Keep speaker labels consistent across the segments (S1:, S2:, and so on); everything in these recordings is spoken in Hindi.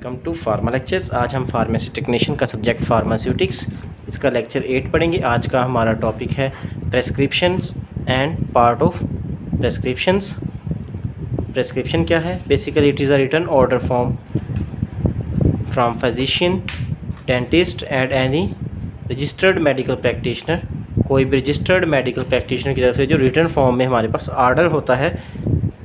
S1: Welcome to pharma lectures. आज हम फार्मेसी टेक्नीशियन का सब्जेक्ट फार्मास्यूटिक्स इसका लेक्चर 8 पढ़ेंगे। आज का हमारा टॉपिक है prescriptions and part of prescriptions. Prescription क्या है? Basically it is a written order form from physician, dentist and any registered medical practitioner. कोई भी रजिस्टर्ड मेडिकल प्रैक्टिशनर की तरफ से जो रिटन फॉर्म में हमारे पास आर्डर होता है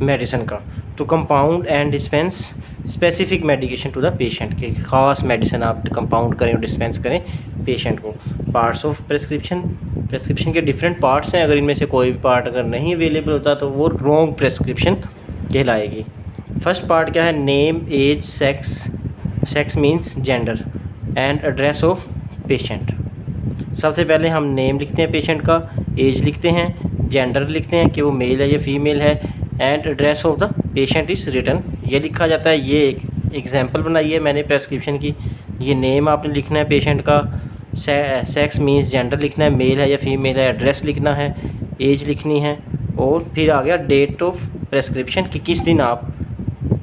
S1: मेडिसिन का, to compound and dispense specific medication to the patient, के ख़ास मेडिसिन आप कंपाउंड करें और डिस्पेंस करें पेशेंट को। पार्ट्स ऑफ प्रेस्क्रिप्शन, प्रेस्क्रिप्शन के डिफरेंट पार्ट्स हैं। अगर इनमें से कोई भी पार्ट अगर नहीं अवेलेबल होता तो वो रॉन्ग प्रेस्क्रिप्शन कहलाएगी। फर्स्ट पार्ट क्या है? Name, age, sex, sex means gender, and address of patient. सबसे पहले हम नेम लिखते हैं पेशेंट का, एज लिखते हैं, जेंडर लिखते हैं कि वो मेल है या फीमेल है, and address of the patient is written, ये लिखा जाता है। ये एक एग्जांपल बनाई है मैंने प्रेस्क्रिप्शन की। ये नेम आपने लिखना है पेशेंट का, सेक्स मीन्स जेंडर लिखना है, मेल है या फीमेल है, एड्रेस लिखना है, एज लिखनी है, और फिर आ गया डेट ऑफ प्रेस्क्रिप्शन कि किस दिन आप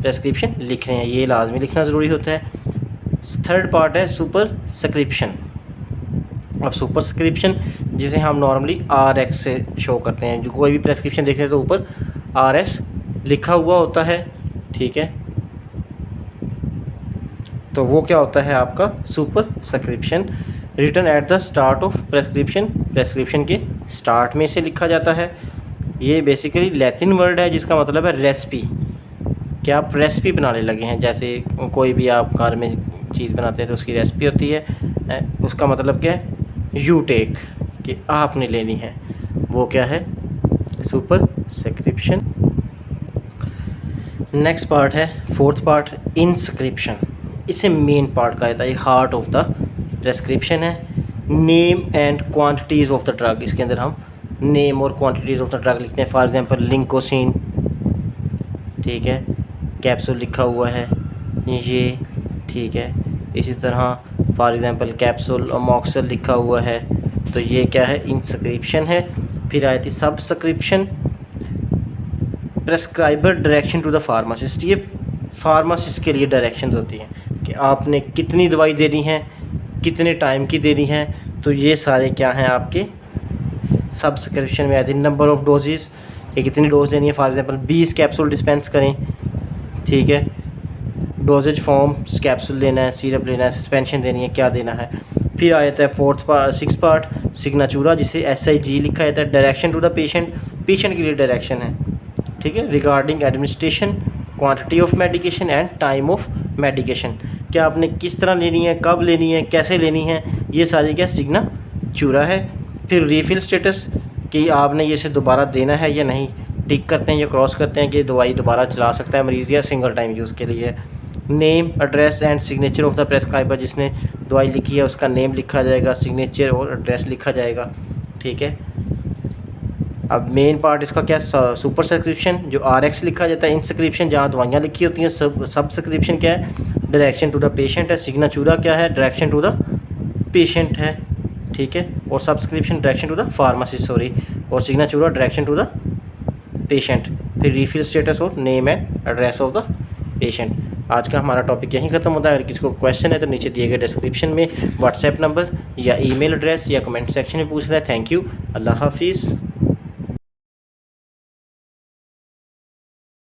S1: प्रेस्क्रिप्शन लिख रहे हैं, ये लाजमी लिखना ज़रूरी होता है। थर्ड पार्ट है सुपरस्क्रिप्शन। अब सुपरस्क्रिप्शन जिसे हम नॉर्मली RX से शो करते हैं, जो कोई भी प्रेस्क्रिप्शन देखते हैं तो ऊपर RS लिखा हुआ होता है, ठीक है। तो वो क्या होता है आपका superscription, written at the start of prescription, prescription के स्टार्ट में से लिखा जाता है। ये बेसिकली लैटिन वर्ड है जिसका मतलब है रेसिपी, कि आप रेसिपी बनाने लगे हैं। जैसे कोई भी आप घर में चीज़ बनाते हैं तो उसकी रेसिपी होती है, उसका मतलब क्या है? यू टेक, कि आपने लेनी है, वो क्या है? सुपरस्क्रिप्शन। नेक्स्ट पार्ट है फोर्थ पार्ट, इंस्क्रिप्शन। इसे मेन पार्ट कहा जाता है, हार्ट ऑफ द प्रेस्क्रिप्शन है। Name and quantities of the drug, इसके अंदर हम नेम और क्वांटिटीज़ ऑफ द ड्रग लिखते हैं। फॉर एग्जांपल लिंकोसिन, ठीक है, कैप्सूल लिखा हुआ है ये, ठीक है। इसी तरह फॉर एग्जांपल कैप्सूल अमोक्सल लिखा हुआ है, तो ये क्या है? इंस्क्रिप्शन है। फिर आई थी subscription, prescriber direction to the pharmacist. ये फार्मासिस्ट के लिए डायरेक्शंस होती हैं कि आपने कितनी दवाई देनी है, कितने टाइम की देनी है, तो ये सारे क्या हैं आपके सब्सक्रिप्शन में आती है। नंबर ऑफ डोजेज़, कि कितनी डोज देनी है। फॉर एग्जांपल 20 कैप्सूल डिस्पेंस करें, ठीक है। डोजेज फॉर्म, कैप्सूल लेना है, सिरप लेना है, सस्पेंशन देनी है, क्या देना है। फिर आ जाता है सिक्स पार्ट सिग्नेचुरा, जिसे SIG लिखा जाता है, direction to the patient, patient के लिए डायरेक्शन है, ठीक है। Regarding administration, quantity of medication and time of medication, क्या आपने किस तरह लेनी है, कब लेनी है, कैसे लेनी है, ये सारी क्या सिग्नेचुरा है। फिर रीफिल स्टेटस, कि आपने ये से दोबारा देना है या नहीं, टिक करते हैं या क्रॉस करते हैं कि दवाई दोबारा चला सकता है मरीज़ या सिंगल टाइम यूज़ के लिए। Name, address and signature of the prescriber, जिसने दवाई लिखी है उसका नेम लिखा जाएगा, सिग्नेचर और एड्रेस लिखा जाएगा, ठीक है। अब मेन पार्ट इसका क्या? सुपरस्क्रिप्शन, जो RX लिखा जाता है। इंस्क्रिप्शन जहाँ दवाइयाँ लिखी होती हैं। सब्सक्रिप्शन क्या है? डायरेक्शन टू द पेशेंट है। सिग्नेचुरा क्या है? डायरेक्शन टू द पेशेंट है, ठीक है। और subscription direction to the pharmacist, sorry, और signatura direction to the patient. फिर रिफिल स्टेटस और name and address of the patient. आज का हमारा टॉपिक यहीं ख़त्म होता है। अगर किसी को क्वेश्चन है तो नीचे दिए गए डिस्क्रिप्शन में व्हाट्सएप नंबर या ईमेल एड्रेस या कमेंट सेक्शन में पूछ रहा है। थैंक यू, अल्लाह हाफिज़।